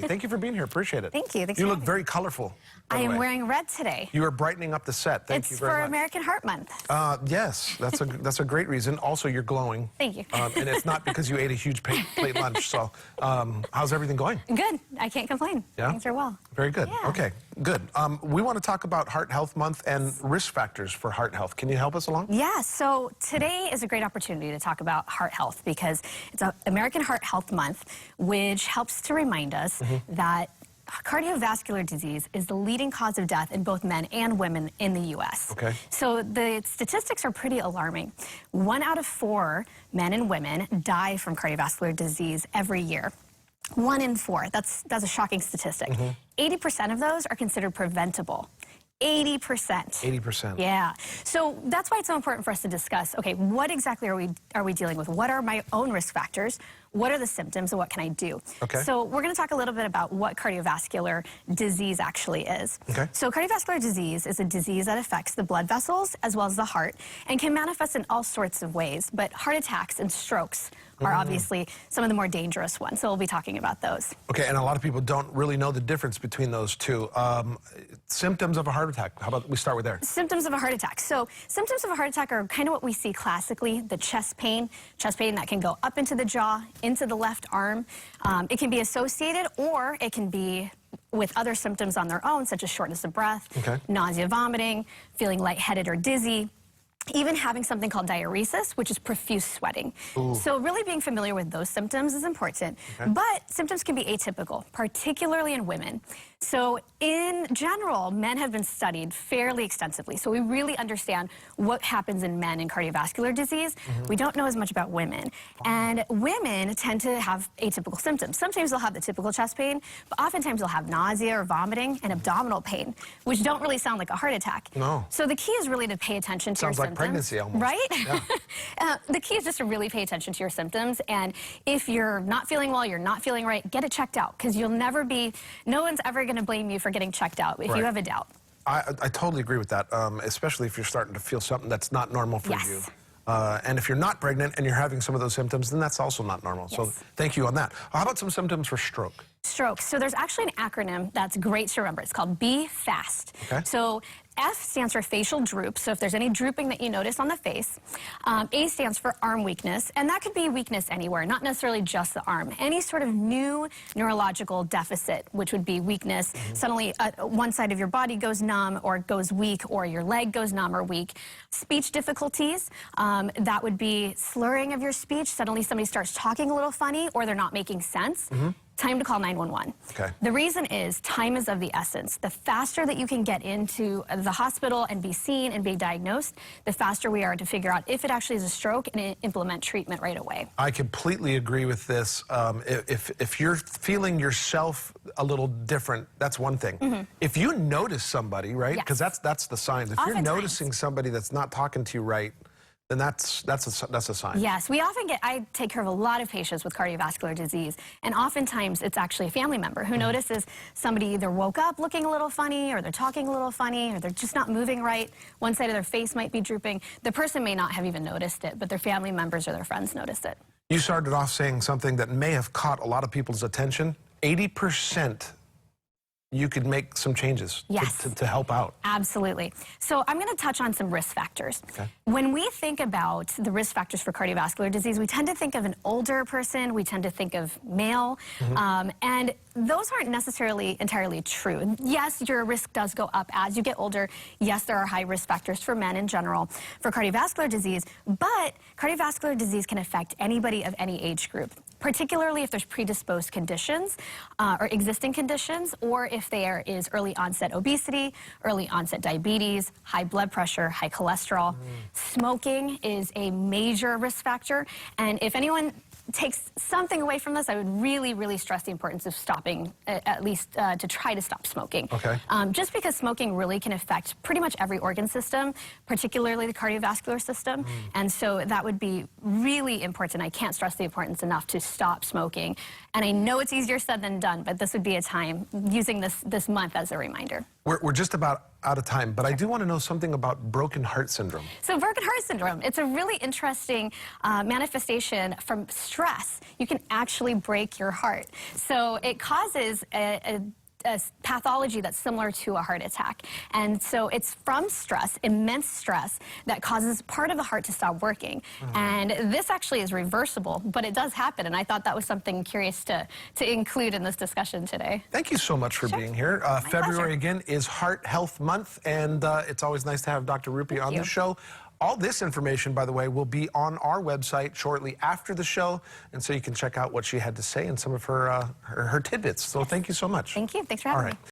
Thank you for being here. Appreciate it. Thank you. Thanks You for look having me. very colorful. I am wearing red today. You are brightening up the set. Thank you very much. It's for American Heart Month. Yes, that's a great reason. Also, you're glowing. Thank you. And it's not because you ate a huge plate lunch. So, how's everything going? Good. I can't complain. Yeah? Things are well. Very good. Yeah. Okay, good. We want to talk about Heart Health Month and risk factors for heart health. Can you help us along? Yeah, so today is a great opportunity to talk about heart health because it's American Heart Health Month, which helps to remind us that cardiovascular disease is the leading cause of death in both men and women in the U.S. Okay. So the statistics are pretty alarming. 1 out of 4 men and women die from cardiovascular disease every year. 1 in 4. That's a shocking statistic. 80% of those are considered preventable. 80%. 80%. Yeah. So that's why it's so important for us to discuss, okay, what exactly are we dealing with? What are my own risk factors? What are the symptoms and what can I do? Okay. So we're going to talk a little bit about what cardiovascular disease actually is. Okay. So cardiovascular disease is a disease that affects the blood vessels as well as the heart and can manifest in all sorts of ways. But heart attacks and strokes are obviously some of the more dangerous ones. So we'll be talking about those. Okay, and a lot of people don't really know the difference between those two. Symptoms of a heart attack. How about we start with there? Symptoms of a heart attack. So symptoms of a heart attack are kind of what we see classically, the chest pain that can go up into the jaw, into the left arm. It can be associated or it can be with other symptoms on their own, such as shortness of breath, nausea, vomiting, feeling lightheaded or dizzy, even having something called diuresis, which is profuse sweating. So really being familiar with those symptoms is important. But symptoms can be atypical, particularly in women. So in general, men have been studied fairly extensively. So we really understand what happens in men in cardiovascular disease. We don't know as much about women. And women tend to have atypical symptoms. Sometimes they'll have the typical chest pain, but oftentimes they'll have nausea or vomiting and abdominal pain, which don't really sound like a heart attack. No. So the key is really to pay attention to your symptoms. Sounds like pregnancy almost. Right? Yeah. The key is just to really pay attention to your symptoms. And if you're not feeling well, you're not feeling right, get it checked out. Because you'll never be, no one's ever going to blame you for getting checked out if you have a doubt. I totally agree with that, especially if you're starting to feel something that's not normal for you. And if you're not pregnant and you're having some of those symptoms, then that's also not normal. So thank you on that. How about some symptoms for stroke? Stroke. So there's actually an acronym that's great to remember. It's called BFAST. Okay. So F stands for facial droop, so if there's any drooping that you notice on the face. A stands for arm weakness, and that could be weakness anywhere, not necessarily just the arm. Any sort of new neurological deficit, which would be weakness, suddenly one side of your body goes numb or goes weak, or your leg goes numb or weak. Speech difficulties, that would be slurring of your speech. Suddenly somebody starts talking a little funny or they're not making sense. Time to call 911. Okay. The reason is time is of the essence. The faster that you can get into the hospital and be seen and be diagnosed, the faster we are to figure out if it actually is a stroke and implement treatment right away. I completely agree with this. If you're feeling yourself a little different, that's one thing. If you notice somebody, right? Because that's the signs. If you're noticing somebody that's not talking to you right, then that's a sign. Yes, I take care of a lot of patients with cardiovascular disease, and oftentimes it's actually a family member who notices somebody either woke up looking a little funny, or they're talking a little funny, or they're just not moving right. One side of their face might be drooping. The person may not have even noticed it, but their family members or their friends notice it. You started off saying something that may have caught a lot of people's attention. 80%. You could make some changes to help out. Absolutely. So I'm going to touch on some risk factors. When we think about the risk factors for cardiovascular disease, we tend to think of an older person, we tend to think of male, and those aren't necessarily entirely true. Yes, your risk does go up as you get older. Yes, there are high risk factors for men in general for cardiovascular disease, but cardiovascular disease can affect anybody of any age group, particularly if there's predisposed conditions or existing conditions, or if there is early onset obesity, early onset diabetes, high blood pressure, high cholesterol. Smoking is a major risk factor, and if anyone takes something away from this, I would really, really stress the importance of stopping, at least to try to stop smoking. Just because smoking really can affect pretty much every organ system, particularly the cardiovascular system, and so that would be really important. I can't stress the importance enough to stop smoking. And I know it's easier said than done, but this would be a time using this month as a reminder. We're just about out of time, but I do want to know something about broken heart syndrome. So broken heart syndrome, it's a really interesting manifestation from stress. You can actually break your heart. So it causes a pathology that's similar to a heart attack. And so it's from stress, immense stress, that causes part of the heart to stop working. And this actually is reversible, but it does happen. And I thought that was something curious to include in this discussion today. Thank you so much for being here. February, again, is Heart Health Month, and it's always nice to have Dr. Rupy on the show. All this information, by the way, will be on our website shortly after the show, and so you can check out what she had to say and some of her tidbits. So thank you so much. Thank you. Thanks for having me.